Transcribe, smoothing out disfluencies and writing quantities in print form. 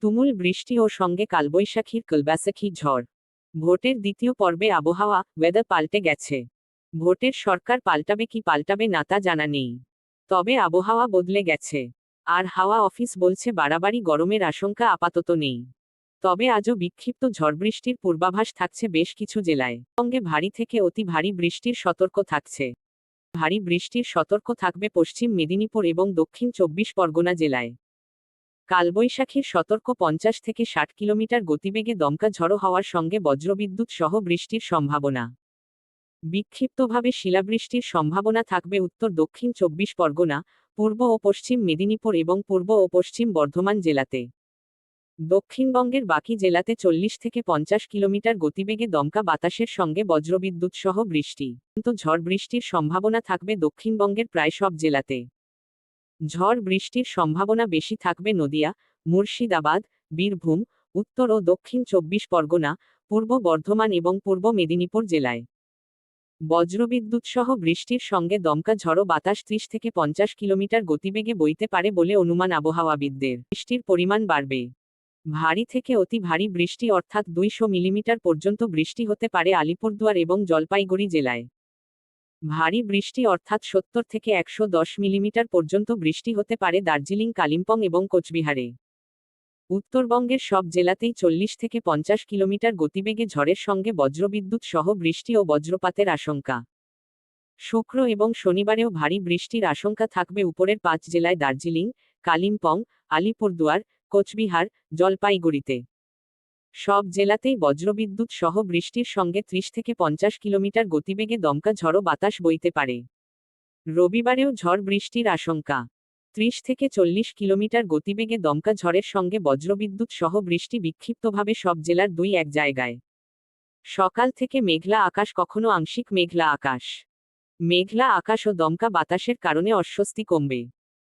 তুমুল বৃষ্টি ও সঙ্গে কালবৈশাখীর কালবৈশাখী ঝড়। ভোটের দ্বিতীয় পর্বে আবহাওয়া ওয়েদার পাল্টে গেছে। ভোটের সরকার পাল্টাবে কি পাল্টাবে না তা জানা নেই, তবে আবহাওয়া বদলে গেছে। আর হাওয়া অফিস বলছে বাড়াবাড়ি গরমের আশঙ্কা আপাতত নেই, তবে আজও বিক্ষিপ্ত ঝড়বৃষ্টির পূর্বাভাস থাকছে বেশ কিছু জেলায়। সঙ্গে ভারী থেকে অতি ভারী বৃষ্টির সতর্ক থাকছে। ভারী বৃষ্টির সতর্ক থাকবে পশ্চিম মেদিনীপুর এবং দক্ষিণ 24 পরগনা জেলায়। কালবৈশাখীর সতর্ক 50 থেকে 60 কিলোমিটার গতিবেগে দমকা ঝড়ো হওয়ার সঙ্গে বজ্রবিদ্যুৎ সহ বৃষ্টির সম্ভাবনা। বিক্ষিপ্তভাবে শিলাবৃষ্টির সম্ভাবনা থাকবে উত্তর দক্ষিণ 24 পরগনা, পূর্ব ও পশ্চিম মেদিনীপুর এবং পূর্ব ও পশ্চিম বর্ধমান জেলাতে। দক্ষিণবঙ্গের বাকি জেলাতে 40 থেকে 50 কিলোমিটার গতিবেগে দমকা বাতাসের সঙ্গে বজ্রবিদ্যুৎ সহ বৃষ্টি। কিন্তু ঝড় বৃষ্টির সম্ভাবনা থাকবে দক্ষিণবঙ্গের প্রায় সব জেলাতে। ঝড় বৃষ্টির সম্ভাবনা বেশি থাকবে নদিয়া, মুর্শিদাবাদ, বীরভূম, উত্তর ও দক্ষিণ 24 পরগনা, পূর্ব বর্ধমান এবং পূর্ব মেদিনীপুর জেলায়। বজ্রবিদ্যুৎ সহ বৃষ্টির সঙ্গে দমকা ঝড়ো বাতাস 30 থেকে 50 কিলোমিটার গতিবেগে বইতে পারে বলে অনুমান আবহাওয়াবিদদের। বৃষ্টির পরিমাণ বাড়বে। ভারী থেকে অতি ভারী বৃষ্টি অর্থাৎ 200 মিলিমিটার পর্যন্ত বৃষ্টি হতে পারে আলিপুরদুয়ার এবং জলপাইগুড়ি জেলায়। ভারী বৃষ্টি অর্থাৎ 70 থেকে 110 মিলিমিটার পর্যন্ত বৃষ্টি হতে পারে দার্জিলিং, কালিম্পং এবং কোচবিহারে। উত্তরবঙ্গের সব জেলাতেই 40 থেকে 50 কিলোমিটার গতিবেগে ঝড়ের সঙ্গে বজ্রবিদ্যুৎ সহ বৃষ্টি ও বজ্রপাতের আশঙ্কা। শুক্র এবং শনিবারেও ভারী বৃষ্টির আশঙ্কা থাকবে উপরের 5 জেলায় দার্জিলিং, কালিম্পং, আলিপুরদুয়ার, কোচবিহার, জলপাইগুড়িতে। সব জেলাতেই বজ্রবিদ্যুৎ সহ বৃষ্টির সঙ্গে 30 থেকে 50 কিলোমিটার গতিবেগে দমকা ঝড়ো বাতাস বইতে পারে। রবিবারেও ঝড় বৃষ্টির আশঙ্কা। 30 থেকে 40 কিলোমিটার গতিবেগে দমকা ঝড়ের সঙ্গে বজ্রবিদ্যুৎ সহ বৃষ্টি বিক্ষিপ্তভাবে সব জেলার 2-1 জায়গায়। সকাল থেকে মেঘলা আকাশ, কখনো আংশিক মেঘলা আকাশ। মেঘলা আকাশ ও দমকা বাতাসের কারণে অস্বস্তি কমবে।